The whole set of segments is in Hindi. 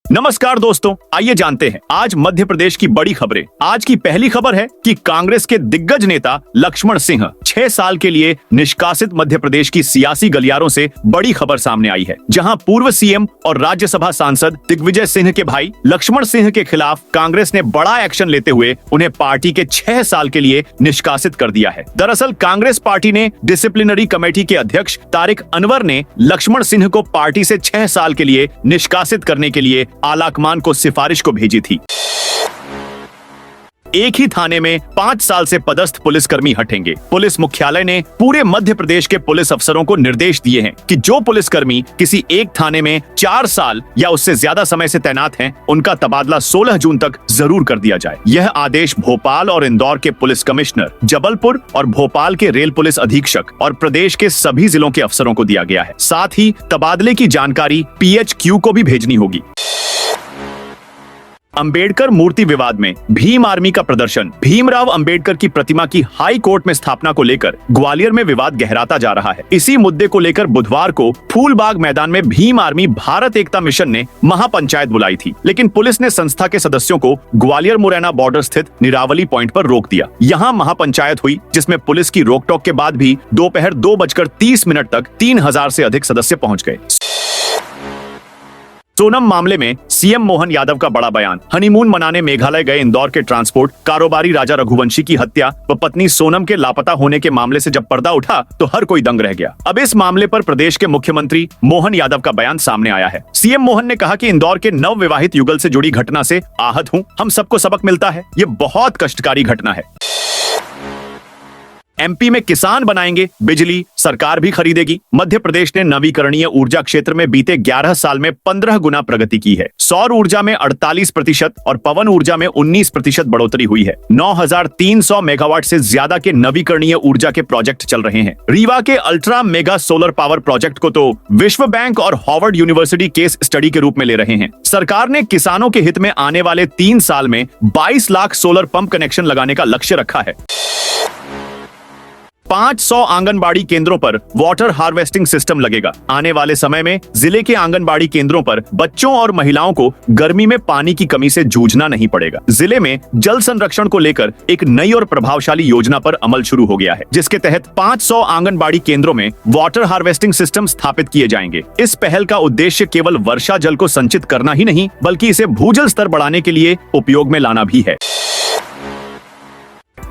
नमस्कार दोस्तों, आइए जानते हैं आज मध्य प्रदेश की बड़ी खबरें। आज की पहली खबर है कि कांग्रेस के दिग्गज नेता लक्ष्मण सिंह 6 साल के लिए निष्कासित। मध्य प्रदेश की सियासी गलियारों से बड़ी खबर सामने आई है, जहां पूर्व सीएम और राज्यसभा सांसद दिग्विजय सिंह के भाई लक्ष्मण सिंह के खिलाफ कांग्रेस ने बड़ा एक्शन लेते हुए उन्हें पार्टी के 6 साल के लिए निष्कासित कर दिया है। दरअसल कांग्रेस पार्टी ने डिसिप्लिनरी कमेटी के अध्यक्ष तारिक अनवर ने लक्ष्मण सिंह को पार्टी से 6 साल के लिए निष्कासित करने के लिए आलाकमान को सिफारिश को भेजी थी। एक ही थाने में 5 साल से पदस्थ पुलिसकर्मी हटेंगे। पुलिस मुख्यालय ने पूरे मध्य प्रदेश के पुलिस अफसरों को निर्देश दिए हैं कि जो पुलिसकर्मी किसी एक थाने में 4 साल या उससे ज्यादा समय से तैनात हैं, उनका तबादला 16 जून तक जरूर कर दिया जाए। यह आदेश भोपाल और इंदौर के पुलिस कमिश्नर, जबलपुर और भोपाल के रेल पुलिस अधीक्षक और प्रदेश के सभी जिलों के अफसरों को दिया गया है। साथ ही तबादले की जानकारी PHQ को भी भेजनी होगी। अंबेडकर मूर्ति विवाद में भीम आर्मी का प्रदर्शन। भीमराव अंबेडकर की प्रतिमा की हाई कोर्ट में स्थापना को लेकर ग्वालियर में विवाद गहराता जा रहा है। इसी मुद्दे को लेकर बुधवार को फूलबाग मैदान में भीम आर्मी भारत एकता मिशन ने महापंचायत बुलाई थी, लेकिन पुलिस ने संस्था के सदस्यों को ग्वालियर मुरैना बॉर्डर स्थित निरावली पॉइंट पर रोक दिया। यहाँ महापंचायत हुई, जिसमें पुलिस की रोकटोक के बाद भी दोपहर 2:30 तक 3000 से अधिक सदस्य पहुंच गए। सोनम मामले में सीएम मोहन यादव का बड़ा बयान। हनीमून मनाने मेघालय गए इंदौर के ट्रांसपोर्ट कारोबारी राजा रघुवंशी की हत्या व पत्नी सोनम के लापता होने के मामले से जब पर्दा उठा तो हर कोई दंग रह गया। अब इस मामले पर प्रदेश के मुख्यमंत्री मोहन यादव का बयान सामने आया है। सीएम मोहन ने कहा कि इंदौर के नवविवाहित युगल से जुड़ी घटना से आहत हूँ। हम सबको सबक मिलता है। ये बहुत कष्टकारी घटना है। MP में किसान बनाएंगे बिजली, सरकार भी खरीदेगी। मध्य प्रदेश ने नवीकरणीय ऊर्जा क्षेत्र में बीते 11 साल में 15 गुना प्रगति की है। सौर ऊर्जा में 48% और पवन ऊर्जा में 19% बढ़ोतरी हुई है। 9300 मेगावाट से ज्यादा के नवीकरणीय ऊर्जा के प्रोजेक्ट चल रहे हैं। रीवा के ultra mega solar power project को तो विश्व बैंक और हार्वर्ड यूनिवर्सिटी केस स्टडी के रूप में ले रहे हैं। सरकार ने किसानों के हित में आने वाले 3 साल में 22 लाख सोलर पंप कनेक्शन लगाने का लक्ष्य रखा है। 500 आंगनबाड़ी केंद्रों पर वाटर हार्वेस्टिंग सिस्टम लगेगा। आने वाले समय में जिले के आंगनबाड़ी केंद्रों पर बच्चों और महिलाओं को गर्मी में पानी की कमी से जूझना नहीं पड़ेगा। जिले में जल संरक्षण को लेकर एक नई और प्रभावशाली योजना पर अमल शुरू हो गया है, जिसके तहत 500 आंगनबाड़ी केंद्रों में वाटर हार्वेस्टिंग सिस्टम स्थापित किए जाएंगे। इस पहल का उद्देश्य केवल वर्षा जल को संचित करना ही नहीं, बल्कि इसे भूजल स्तर बढ़ाने के लिए उपयोग में लाना भी है।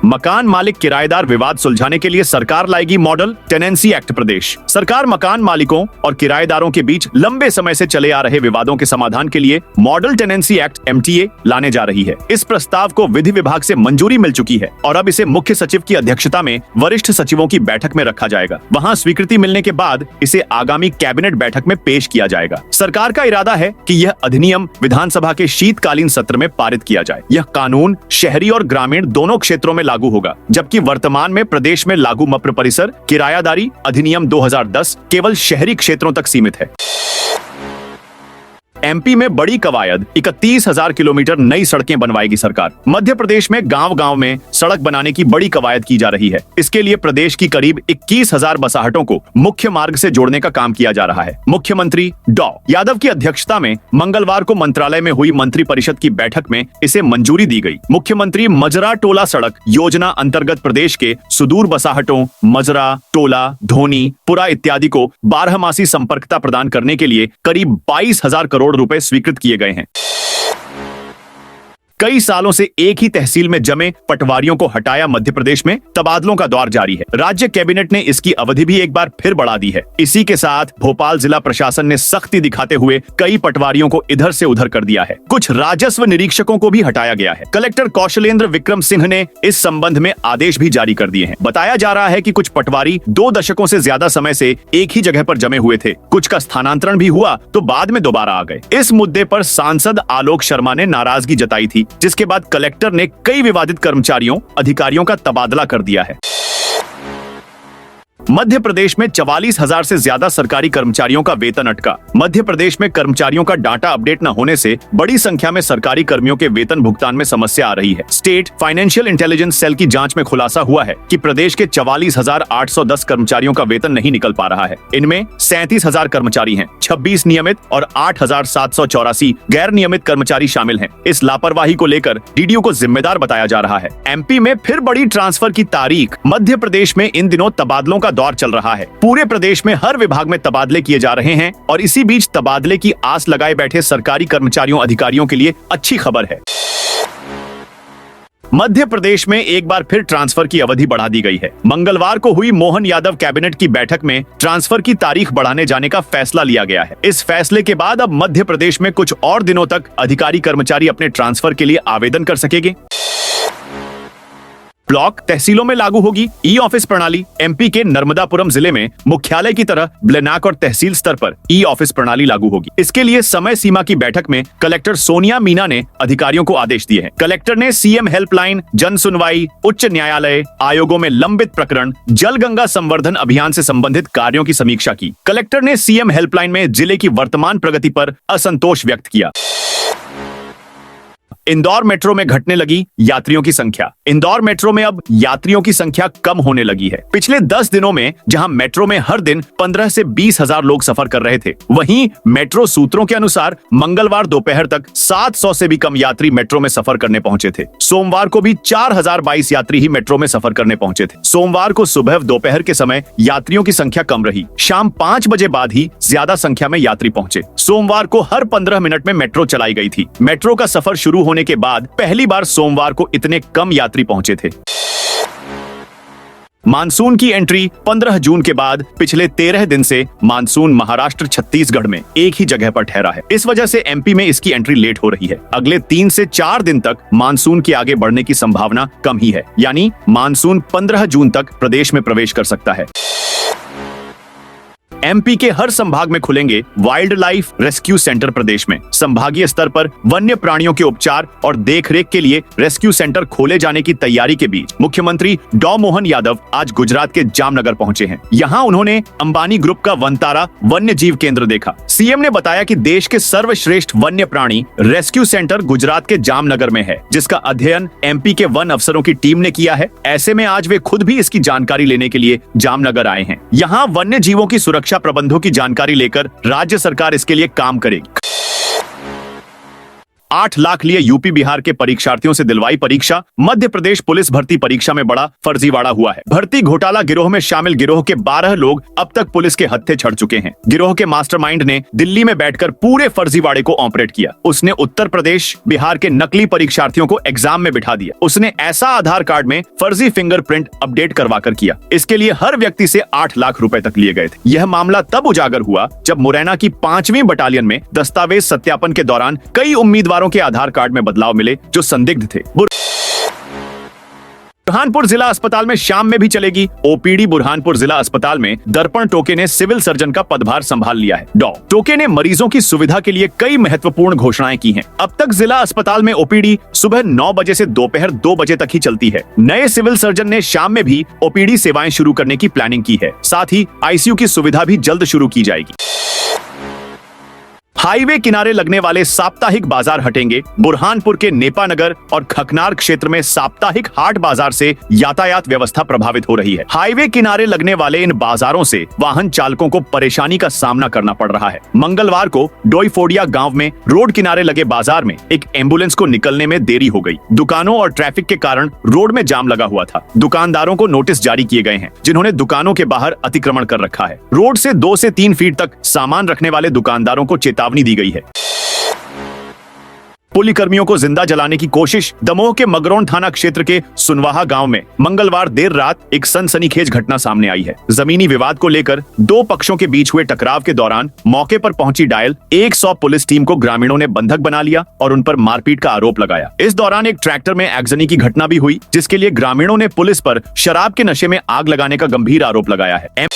मकान मालिक किराएदार विवाद सुलझाने के लिए सरकार लाएगी मॉडल टेनेंसी एक्ट। प्रदेश सरकार मकान मालिकों और किराएदारों के बीच लंबे समय से चले आ रहे विवादों के समाधान के लिए मॉडल टेनेंसी एक्ट MTA लाने जा रही है। इस प्रस्ताव को विधि विभाग से मंजूरी मिल चुकी है और अब इसे मुख्य सचिव की अध्यक्षता में वरिष्ठ सचिवों की बैठक में रखा जाएगा। वहां स्वीकृति मिलने के बाद इसे आगामी कैबिनेट बैठक में पेश किया जाएगा। सरकार का इरादा है कि यह अधिनियम विधानसभा के शीतकालीन सत्र में पारित किया जाए। यह कानून शहरी और ग्रामीण दोनों क्षेत्रों में लागू होगा, जबकि वर्तमान में प्रदेश में लागू मप्र परिसर किरायादारी अधिनियम 2010 केवल शहरी क्षेत्रों तक सीमित है। MP में बड़ी कवायद, 31,000 किलोमीटर नई सड़कें बनवाएगी सरकार। मध्य प्रदेश में गांव-गांव में सड़क बनाने की बड़ी कवायद की जा रही है। इसके लिए प्रदेश की करीब 21,000 बसाहटों को मुख्य मार्ग से जोड़ने का काम किया जा रहा है। मुख्यमंत्री डॉ यादव की अध्यक्षता में मंगलवार को मंत्रालय में हुई मंत्रिपरिषद की बैठक में इसे मंजूरी दी गई। मुख्यमंत्री मजरा टोला सड़क योजना अंतर्गत प्रदेश के सुदूर बसाहटों मजरा, टोला, धोनी, पुरा इत्यादि को 12मासी संपर्कता प्रदान करने के लिए करीब 22,000 करोड़ रुपए स्वीकृत किए गए हैं। कई सालों से एक ही तहसील में जमे पटवारियों को हटाया मध्य प्रदेश में तबादलों का दौर जारी है। राज्य कैबिनेट ने इसकी अवधि भी एक बार फिर बढ़ा दी है। इसी के साथ भोपाल जिला प्रशासन ने सख्ती दिखाते हुए कई पटवारियों को इधर से उधर कर दिया है। कुछ राजस्व निरीक्षकों को भी हटाया गया है। कलेक्टर कौशलेंद्र विक्रम सिंह ने इस संबंध में आदेश भी जारी कर दिए हैं। बताया जा रहा है कि कुछ पटवारी 2 दशकों से ज्यादा समय से एक ही जगह पर जमे हुए थे। कुछ का स्थानांतरण भी हुआ तो बाद में दोबारा आ गए। इस मुद्दे पर सांसद आलोक शर्मा ने नाराजगी जताई थी, जिसके बाद कलेक्टर ने कई विवादित कर्मचारियों, अधिकारियों का तबादला कर दिया है। मध्य प्रदेश में 44,000 से ज्यादा सरकारी कर्मचारियों का वेतन अटका। मध्य प्रदेश में कर्मचारियों का डाटा अपडेट न होने से बड़ी संख्या में सरकारी कर्मियों के वेतन भुगतान में समस्या आ रही है। स्टेट फाइनेंशियल इंटेलिजेंस सेल की जांच में खुलासा हुआ है कि प्रदेश के 44,810 कर्मचारियों का वेतन नहीं निकल पा रहा है। इनमें 37,000 कर्मचारी हैं, 26 नियमित और 8,784 गैर नियमित कर्मचारी शामिल हैं। इस लापरवाही को लेकर डीडीओ को जिम्मेदार बताया जा रहा है। एमपी में फिर बड़ी ट्रांसफर की तारीख। मध्य प्रदेश में इन दिनों तबादलों का दौर चल रहा है। पूरे प्रदेश में हर विभाग में तबादले किए जा रहे हैं और इसी बीच तबादले की आस लगाए बैठे सरकारी कर्मचारियों अधिकारियों के लिए अच्छी खबर है। मध्य प्रदेश में एक बार फिर ट्रांसफर की अवधि बढ़ा दी गई है। मंगलवार को हुई मोहन यादव कैबिनेट की बैठक में ट्रांसफर की तारीख बढ़ाने जाने का फैसला लिया गया है। इस फैसले के बाद अब मध्य प्रदेश में कुछ और दिनों तक अधिकारी कर्मचारी अपने ट्रांसफर के लिए आवेदन कर सकेंगे। ब्लॉक तहसीलों में लागू होगी ई ऑफिस प्रणाली। एमपी के नर्मदापुरम जिले में मुख्यालय की तरह ब्लॉक और तहसील स्तर पर ई ऑफिस प्रणाली लागू होगी। इसके लिए समय सीमा की बैठक में कलेक्टर सोनिया मीना ने अधिकारियों को आदेश दिए हैं। कलेक्टर ने सीएम हेल्पलाइन, जन सुनवाई, उच्च न्यायालय, आयोगों में लंबित प्रकरण, जल गंगा संवर्धन अभियान से संबंधित कार्यों की समीक्षा की। कलेक्टर ने सीएम हेल्पलाइन में जिले की वर्तमान प्रगति पर असंतोष व्यक्त किया। इंदौर मेट्रो में घटने लगी यात्रियों की संख्या। इंदौर मेट्रो में अब यात्रियों की संख्या कम होने लगी है। पिछले 10 दिनों में जहां मेट्रो में हर दिन 15 से 20,000 लोग सफर कर रहे थे, वहीं मेट्रो सूत्रों के अनुसार मंगलवार दोपहर तक 700 से भी कम यात्री मेट्रो में सफर करने पहुंचे थे। सोमवार को भी 4,022 यात्री ही मेट्रो में सफर करने पहुंचे थे। सोमवार को सुबह दोपहर के समय यात्रियों की संख्या कम रही। शाम 5 बजे बाद ही ज्यादा संख्या में यात्री पहुंचे। सोमवार को हर 15 मिनट में मेट्रो चलाई गई थी। मेट्रो का सफर शुरू होने के बाद पहली बार सोमवार को इतने कम यात्री पहुंचे थे। मानसून की एंट्री 15 जून के बाद पिछले 13 दिन से मानसून महाराष्ट्र छत्तीसगढ़ में एक ही जगह पर ठहरा है। इस वजह से एमपी में इसकी एंट्री लेट हो रही है। अगले 3 से 4 दिन तक मानसून के आगे बढ़ने की संभावना कम ही है, यानी मानसून 15 जून तक प्रदेश में प्रवेश कर सकता है। एमपी के हर संभाग में खुलेंगे वाइल्ड लाइफ रेस्क्यू सेंटर। प्रदेश में संभागीय स्तर पर वन्य प्राणियों के उपचार और देखरेख के लिए रेस्क्यू सेंटर खोले जाने की तैयारी के बीच मुख्यमंत्री डॉ मोहन यादव आज गुजरात के जामनगर पहुंचे हैं। यहां उन्होंने अंबानी ग्रुप का वनतारा वन्य जीव केंद्र देखा। सीएम ने बताया कि देश के सर्वश्रेष्ठ वन्य प्राणी रेस्क्यू सेंटर गुजरात के जामनगर में है, जिसका अध्ययन एमपी के वन अफसरों की टीम ने किया है। ऐसे में आज वे खुद भी इसकी जानकारी लेने के लिए जामनगर आए हैं। यहाँ वन्य जीवों की सुरक्षा प्रबंधों की जानकारी लेकर राज्य सरकार इसके लिए काम करेगी। 8 लाख लिए यूपी बिहार के परीक्षार्थियों से दिलवाई परीक्षा। मध्य प्रदेश पुलिस भर्ती परीक्षा में बड़ा फर्जीवाड़ा हुआ है। भर्ती घोटाला गिरोह में शामिल गिरोह के 12 लोग अब तक पुलिस के हत्थे चढ़ चुके हैं। गिरोह के मास्टरमाइंड ने दिल्ली में बैठकर पूरे फर्जीवाड़े को ऑपरेट किया। उसने उत्तर प्रदेश, बिहार के नकली परीक्षार्थियों को एग्जाम में बिठा दिया। उसने ऐसा आधार कार्ड में फर्जी फिंगरप्रिंट अपडेट करवा कर किया। इसके लिए हर व्यक्ति से 8 लाख रुपए तक लिए गए थे। यह मामला तब उजागर हुआ जब मुरैना की 5वीं बटालियन में दस्तावेज सत्यापन के दौरान कई उम्मीदवारों के आधार कार्ड में बदलाव मिले जो संदिग्ध थे। बुरहानपुर जिला अस्पताल में शाम में भी चलेगी ओपीडी। बुरहानपुर जिला अस्पताल में दर्पण टोके ने सिविल सर्जन का पदभार संभाल लिया है। डॉ टोके ने मरीजों की सुविधा के लिए कई महत्वपूर्ण घोषणाएं की हैं। अब तक जिला अस्पताल में ओपीडी सुबह 9 बजे से दोपहर 2 बजे तक ही चलती है। नए सिविल सर्जन ने शाम में भी ओपीडी सेवाएं शुरू करने की प्लानिंग की है। साथ ही आईसीयू की सुविधा भी जल्द शुरू की जाएगी। हाईवे किनारे लगने वाले साप्ताहिक बाजार हटेंगे। बुरहानपुर के नेपानगर और खकनार क्षेत्र में साप्ताहिक हाट बाजार से यातायात व्यवस्था प्रभावित हो रही है। हाईवे किनारे लगने वाले इन बाजारों से वाहन चालकों को परेशानी का सामना करना पड़ रहा है। मंगलवार को डोईफोडिया गांव में रोड किनारे लगे बाजार में एक एम्बुलेंस को निकलने में देरी हो गई। दुकानों और ट्रैफिक के कारण रोड में जाम लगा हुआ था। दुकानदारों को नोटिस जारी किए गए हैं, जिन्होंने दुकानों के बाहर अतिक्रमण कर रखा है। रोड से 2 से 3 फीट तक सामान रखने वाले दुकानदारों को चेतावनी दी गई है। पुलिसकर्मियों को जिंदा जलाने की कोशिश। दमोह के मगरौन थाना क्षेत्र के सुनवाहा गांव में मंगलवार देर रात एक सनसनीखेज घटना सामने आई है। जमीनी विवाद को लेकर 2 पक्षों के बीच हुए टकराव के दौरान मौके पर पहुंची डायल 100 पुलिस टीम को ग्रामीणों ने बंधक बना लिया और उन पर मारपीट का आरोप लगाया। इस दौरान एक ट्रैक्टर में आगजनी की घटना भी हुई, जिसके लिए ग्रामीणों ने पुलिस पर शराब के नशे में आग लगाने का गंभीर आरोप लगाया है।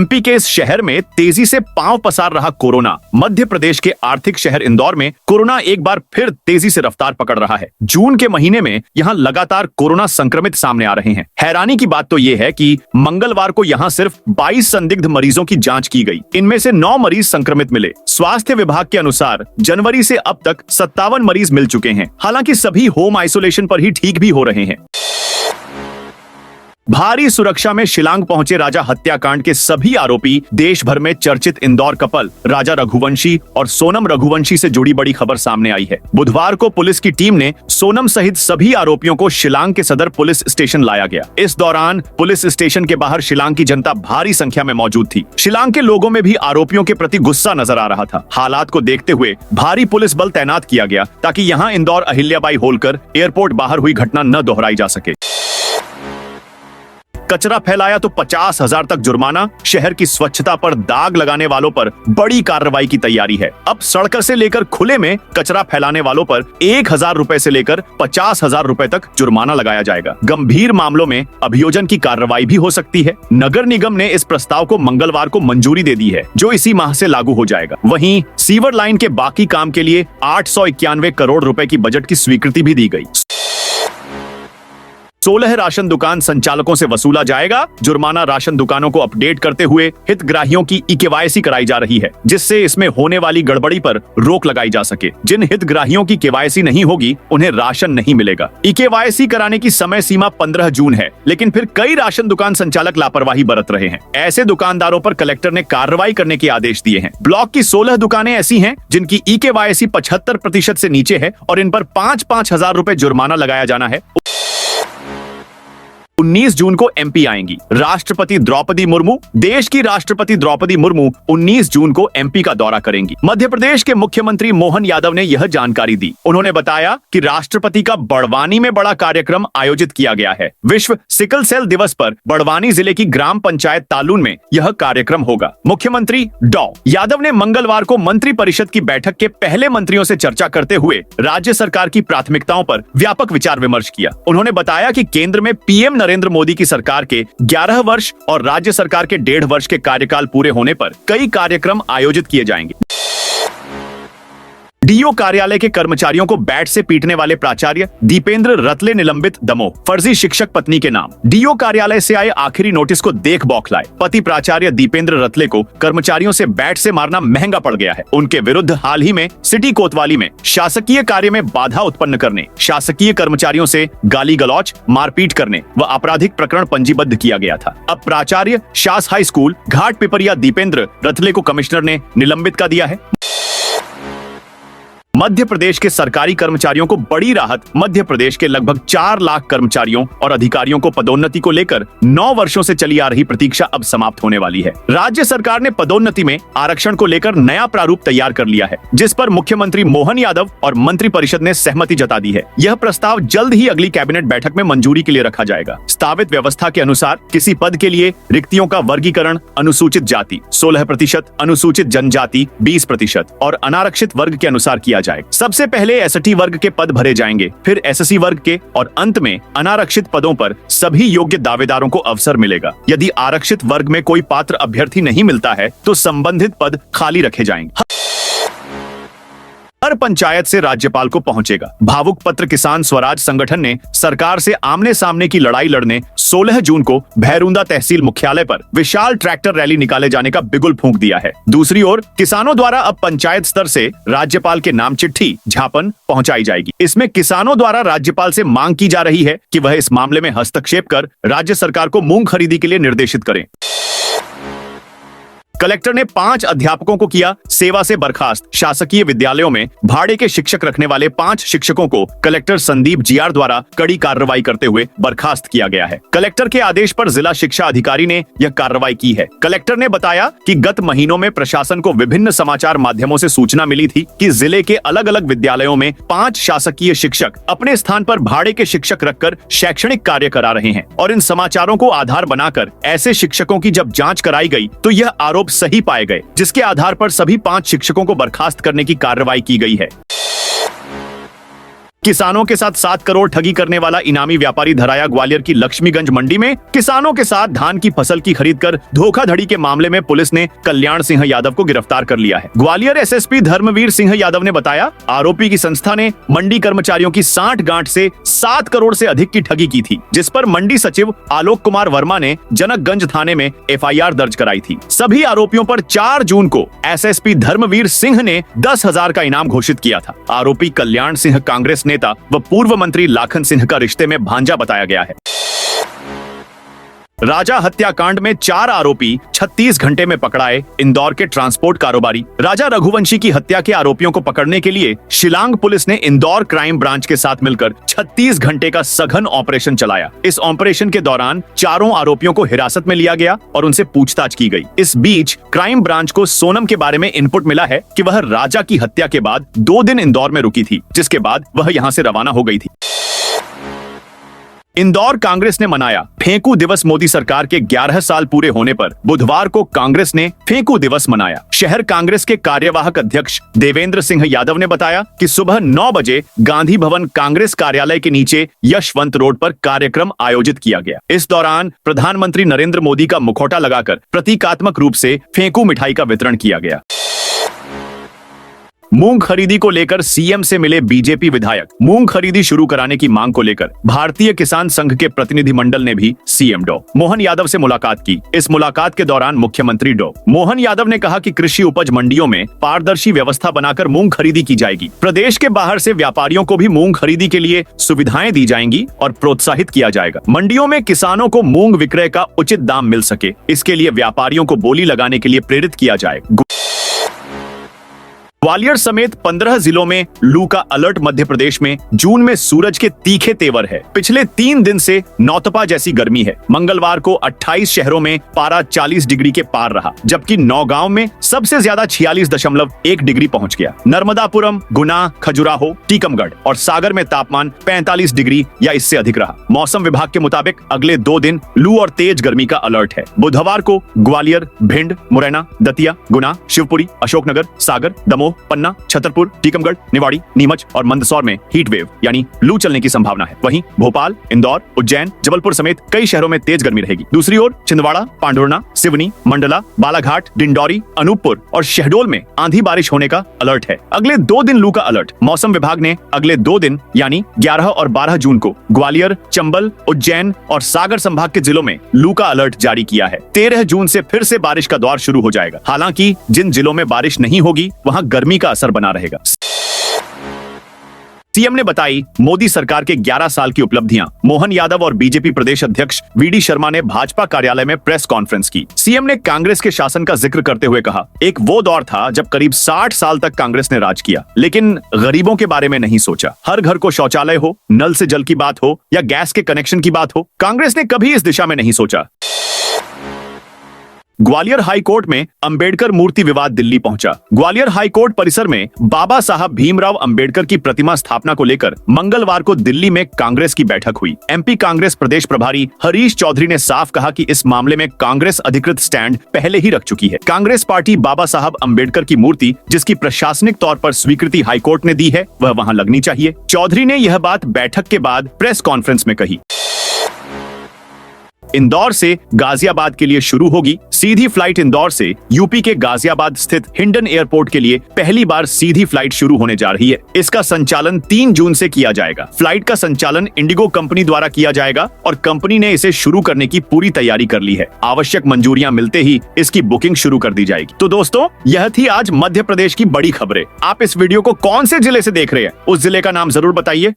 एमपी के इस शहर में तेजी से पांव पसार रहा कोरोना। मध्य प्रदेश के आर्थिक शहर इंदौर में कोरोना एक बार फिर तेजी से रफ्तार पकड़ रहा है। जून के महीने में यहां लगातार कोरोना संक्रमित सामने आ रहे हैं। हैरानी की बात तो यह है कि मंगलवार को यहां सिर्फ 22 संदिग्ध मरीजों की जांच की गई। इनमें से 9 मरीज संक्रमित मिले। स्वास्थ्य विभाग के अनुसार जनवरी से अब तक 57 मरीज मिल चुके हैं। हालांकि सभी होम आइसोलेशन पर ही ठीक भी हो रहे हैं। भारी सुरक्षा में शिलांग पहुंचे राजा हत्याकांड के सभी आरोपी देश भर में चर्चित इंदौर कपल राजा रघुवंशी और सोनम रघुवंशी से जुड़ी बड़ी खबर सामने आई है। बुधवार को पुलिस की टीम ने सोनम सहित सभी आरोपियों को शिलांग के सदर पुलिस स्टेशन लाया गया। इस दौरान पुलिस स्टेशन के बाहर शिलांग की जनता भारी संख्या में मौजूद थी। शिलांग के लोगों में भी आरोपियों के प्रति गुस्सा नजर आ रहा था। हालात को देखते हुए भारी पुलिस बल तैनात किया गया ताकि यहाँ इंदौर अहिल्याबाई होलकर एयरपोर्ट बाहर हुई घटना न दोहराई जा सके। कचरा फैलाया तो 50,000 तक जुर्माना। शहर की स्वच्छता पर दाग लगाने वालों पर बड़ी कार्रवाई की तैयारी है। अब सड़क से लेकर खुले में कचरा फैलाने वालों पर 1,000 रुपए से लेकर 50,000 रुपए तक जुर्माना लगाया जाएगा। गंभीर मामलों में अभियोजन की कार्रवाई भी हो सकती है। नगर निगम ने इस प्रस्ताव को मंगलवार को मंजूरी दे दी है, जो इसी माह से लागू हो जाएगा। वहीं सीवर लाइन के बाकी काम के लिए 891 करोड़ रुपए की बजट की स्वीकृति भी दी गई। 16 राशन दुकान संचालकों से वसूला जाएगा जुर्माना। राशन दुकानों को अपडेट करते हुए हितग्राहियों की केवाईसी कराई जा रही है, जिससे इसमें होने वाली गड़बड़ी पर रोक लगाई जा सके। जिन हितग्राहियों की केवाईसी नहीं होगी उन्हें राशन नहीं मिलेगा। केवाईसी कराने की समय सीमा 15 जून है, लेकिन फिर कई राशन दुकान संचालक लापरवाही बरत रहे हैं। ऐसे दुकानदारों पर कलेक्टर ने कार्रवाई करने के आदेश दिए हैं। ब्लॉक की 16 दुकानें ऐसी हैं जिनकी केवाईसी 75% से नीचे है और इन पर 5-5 हजार रुपए जुर्माना लगाया जाना है। 19 जून को एमपी आएंगी राष्ट्रपति द्रौपदी मुर्मू। देश की राष्ट्रपति द्रौपदी मुर्मू 19 जून को एमपी का दौरा करेंगी। मध्य प्रदेश के मुख्यमंत्री मोहन यादव ने यह जानकारी दी। उन्होंने बताया कि राष्ट्रपति का बड़वानी में बड़ा कार्यक्रम आयोजित किया गया है। विश्व सिकल सेल दिवस पर बड़वानी जिले की ग्राम पंचायत तालुन में यह कार्यक्रम होगा। मुख्यमंत्री डॉ यादव ने मंगलवार को मंत्री परिषद की बैठक के पहले मंत्रियों से चर्चा करते हुए राज्य सरकार की प्राथमिकताओं पर व्यापक विचार विमर्श किया। उन्होंने बताया कि केंद्र में पीएम नरेंद्र मोदी की सरकार के 11 वर्ष और राज्य सरकार के 1.5 वर्ष के कार्यकाल पूरे होने पर कई कार्यक्रम आयोजित किए जाएंगे। डीओ कार्यालय के कर्मचारियों को बैट से पीटने वाले प्राचार्य दीपेंद्र रतले निलंबित। दमोह फर्जी शिक्षक पत्नी के नाम। डीओ कार्यालय से आए आखिरी नोटिस को देख बौखलाए। पति प्राचार्य दीपेंद्र रतले को कर्मचारियों से बैट से मारना महंगा पड़ गया है। उनके विरुद्ध हाल ही में सिटी कोतवाली में शासकीय कार्य में बाधा उत्पन्न करने, शासकीय कर्मचारियों से गाली गलौच, मारपीट करने व आपराधिक प्रकरण पंजीबद्ध किया गया था। अब प्राचार्य शास हाई स्कूल घाट पिपरिया दीपेंद्र रतले को कमिश्नर ने निलंबित कर दिया है। मध्य प्रदेश के सरकारी कर्मचारियों को बड़ी राहत। मध्य प्रदेश के लगभग 4 लाख कर्मचारियों और अधिकारियों को पदोन्नति को लेकर 9 वर्षों से चली आ रही प्रतीक्षा अब समाप्त होने वाली है। राज्य सरकार ने पदोन्नति में आरक्षण को लेकर नया प्रारूप तैयार कर लिया है, जिस पर मुख्यमंत्री मोहन यादव और मंत्रिपरिषद ने सहमति जता दी है। यह प्रस्ताव जल्द ही अगली कैबिनेट बैठक में मंजूरी के लिए रखा जाएगा। प्रस्तावित व्यवस्था के अनुसार किसी पद के लिए रिक्तियों का वर्गीकरण अनुसूचित जाति 16%, अनुसूचित जनजाति 20% और अनारक्षित वर्ग के अनुसार किया जाएगा। सबसे पहले एसटी वर्ग के पद भरे जाएंगे, फिर एससी वर्ग के और अंत में अनारक्षित पदों पर सभी योग्य दावेदारों को अवसर मिलेगा। यदि आरक्षित वर्ग में कोई पात्र अभ्यर्थी नहीं मिलता है तो संबंधित पद खाली रखे जाएंगे। हर पंचायत से राज्यपाल को पहुंचेगा भावुक पत्र। किसान स्वराज संगठन ने सरकार से आमने सामने की लड़ाई लड़ने 16 जून को भैरुंदा तहसील मुख्यालय पर विशाल ट्रैक्टर रैली निकाले जाने का बिगुल फूंक दिया है। दूसरी ओर किसानों द्वारा अब पंचायत स्तर से राज्यपाल के नाम चिट्ठी ज्ञापन पहुंचाई जाएगी। इसमें किसानों द्वारा राज्यपाल से मांग की जा रही है कि वह इस मामले में हस्तक्षेप कर राज्य सरकार को मूंग खरीदी के लिए निर्देशित करें। कलेक्टर ने 5 अध्यापकों को किया सेवा से बर्खास्त। शासकीय विद्यालयों में भाड़े के शिक्षक रखने वाले 5 शिक्षकों को कलेक्टर संदीप जीआर द्वारा कड़ी कार्रवाई करते हुए बर्खास्त किया गया है। कलेक्टर के आदेश पर जिला शिक्षा अधिकारी ने यह कार्रवाई की है। कलेक्टर ने बताया कि गत महीनों में प्रशासन को विभिन्न समाचार माध्यमों से सूचना मिली थी कि जिले के अलग अलग विद्यालयों में 5 शासकीय शिक्षक अपने स्थान पर भाड़े के शिक्षक रखकर शैक्षणिक कार्य करा रहे हैं और इन समाचारों को आधार बनाकर ऐसे शिक्षकों की जब जांच कराई गई तो यह आरोप सही पाए गए, जिसके आधार पर सभी 5 शिक्षकों को बर्खास्त करने की कार्रवाई की गई है। किसानों के साथ 7 करोड़ ठगी करने वाला इनामी व्यापारी धराया। ग्वालियर की लक्ष्मीगंज मंडी में किसानों के साथ धान की फसल की खरीद कर धोखाधड़ी के मामले में पुलिस ने कल्याण सिंह यादव को गिरफ्तार कर लिया है। ग्वालियर एसएसपी धर्मवीर सिंह यादव ने बताया, आरोपी की संस्था ने मंडी कर्मचारियों की 60 गांठ से 7 करोड़ से अधिक की ठगी की थी, जिस पर मंडी सचिव आलोक कुमार वर्मा ने जनकगंज थाने में एफआईआर दर्ज कराई थी। सभी आरोपियों पर 4 जून को एसएसपी धर्मवीर सिंह ने 10,000 का इनाम घोषित किया था। आरोपी कल्याण सिंह कांग्रेस नेता व पूर्व मंत्री लाखन सिंह का रिश्ते में भांजा बताया गया है। राजा हत्याकांड में 4 आरोपी 36 घंटे में पकड़ाए। इंदौर के ट्रांसपोर्ट कारोबारी राजा रघुवंशी की हत्या के आरोपियों को पकड़ने के लिए शिलांग पुलिस ने इंदौर क्राइम ब्रांच के साथ मिलकर 36 घंटे का सघन ऑपरेशन चलाया। इस ऑपरेशन के दौरान चारों आरोपियों को हिरासत में लिया गया और उनसे पूछताछ की गई। इस बीच क्राइम ब्रांच को सोनम के बारे में इनपुट मिला है कि वह राजा की हत्या के बाद 2 दिन इंदौर में रुकी थी, जिसके बाद वह यहां से रवाना हो गई थी। इंदौर कांग्रेस ने मनाया फेंकू दिवस। मोदी सरकार के 11 साल पूरे होने पर बुधवार को कांग्रेस ने फेंकू दिवस मनाया। शहर कांग्रेस के कार्यवाहक अध्यक्ष देवेंद्र सिंह यादव ने बताया कि सुबह 9 बजे गांधी भवन कांग्रेस कार्यालय के नीचे यशवंत रोड पर कार्यक्रम आयोजित किया गया। इस दौरान प्रधानमंत्री नरेंद्र मोदी का मुखौटा लगाकर प्रतीकात्मक रूप से फेंकू मिठाई का वितरण किया गया। मूंग खरीदी को लेकर सीएम से मिले बीजेपी विधायक। मूंग खरीदी शुरू कराने की मांग को लेकर भारतीय किसान संघ के प्रतिनिधिमंडल ने भी सीएम डॉ मोहन यादव से मुलाकात की। इस मुलाकात के दौरान मुख्यमंत्री डॉ मोहन यादव ने कहा कि कृषि उपज मंडियों में पारदर्शी व्यवस्था बनाकर मूंग खरीदी की जाएगी। प्रदेश के बाहर से व्यापारियों को भी मूंग खरीदी के लिए सुविधाएं दी जाएंगी और प्रोत्साहित किया जाएगा। मंडियों में किसानों को मूंग विक्रय का उचित दाम मिल सके, इसके लिए व्यापारियों को बोली लगाने के लिए प्रेरित किया जाए। ग्वालियर समेत 15 जिलों में लू का अलर्ट। मध्य प्रदेश में जून में सूरज के तीखे तेवर है। पिछले 3 दिन से नौतपा जैसी गर्मी है। मंगलवार को 28 शहरों में पारा 40 डिग्री के पार रहा, जबकि नौगांव में सबसे ज्यादा 46.1 डिग्री पहुंच गया। नर्मदापुरम, गुना, खजुराहो, टीकमगढ़ और सागर में तापमान 45 डिग्री या इससे अधिक रहा। मौसम विभाग के मुताबिक अगले 2 दिन लू और तेज गर्मी का अलर्ट है। बुधवार को ग्वालियर, भिंड, मुरैना, दतिया, गुना, शिवपुरी, अशोकनगर, सागर, दमोह, पन्ना, छतरपुर, टीकमगढ़, निवाड़ी, नीमच और मंदसौर में हीट वेव यानी लू चलने की संभावना है। वहीं भोपाल, इंदौर, उज्जैन, जबलपुर समेत कई शहरों में तेज गर्मी रहेगी। दूसरी ओर छिंदवाड़ा, पांढुर्णा, सिवनी, मंडला, बालाघाट, डिंडौरी, अनूपपुर और शहडोल में आंधी बारिश होने का अलर्ट है। अगले 2 दिन लू का अलर्ट। मौसम विभाग ने अगले 2 दिन यानी 11 और 12 जून को ग्वालियर, चंबल, उज्जैन और सागर संभाग के जिलों में लू का अलर्ट जारी किया है। 13 जून से फिर से बारिश का दौर शुरू हो जाएगा। हालांकि जिन जिलों में बारिश नहीं होगी वहां गर्मी का असर बना रहेगा। सीएम ने बताई मोदी सरकार के 11 साल की उपलब्धियां। मोहन यादव और बीजेपी प्रदेश अध्यक्ष वीडी शर्मा ने भाजपा कार्यालय में प्रेस कॉन्फ्रेंस की। सीएम ने कांग्रेस के शासन का जिक्र करते हुए कहा, एक वो दौर था जब करीब 60 साल तक कांग्रेस ने राज किया, लेकिन गरीबों के बारे में नहीं सोचा। हर घर को शौचालय हो, नल से जल की बात हो या गैस के कनेक्शन की बात हो, कांग्रेस ने कभी इस दिशा में नहीं सोचा। ग्वालियर हाई कोर्ट में अंबेडकर मूर्ति विवाद दिल्ली पहुंचा। ग्वालियर हाई कोर्ट परिसर में बाबा साहब भीमराव अंबेडकर की प्रतिमा स्थापना को लेकर मंगलवार को दिल्ली में कांग्रेस की बैठक हुई। एमपी कांग्रेस प्रदेश प्रभारी हरीश चौधरी ने साफ कहा कि इस मामले में कांग्रेस अधिकृत स्टैंड पहले ही रख चुकी है। कांग्रेस पार्टी बाबा साहब अंबेडकर की मूर्ति, जिसकी प्रशासनिक तौर पर स्वीकृति हाईकोर्ट ने दी है, वह वहां लगनी चाहिए। चौधरी ने यह बात बैठक के बाद प्रेस कॉन्फ्रेंस में कही। इंदौर से गाजियाबाद के लिए शुरू होगी सीधी फ्लाइट। इंदौर से यूपी के गाजियाबाद स्थित हिंडन एयरपोर्ट के लिए पहली बार सीधी फ्लाइट शुरू होने जा रही है। इसका संचालन 3 जून से किया जाएगा। फ्लाइट का संचालन इंडिगो कंपनी द्वारा किया जाएगा और कंपनी ने इसे शुरू करने की पूरी तैयारी कर ली है। आवश्यक मंजूरियां मिलते ही इसकी बुकिंग शुरू कर दी जाएगी। तो दोस्तों, यह थी आज मध्य प्रदेश की बड़ी खबरें। आप इस वीडियो को कौन से जिले से देख रहे हैं, उस जिले का नाम जरूर बताइए।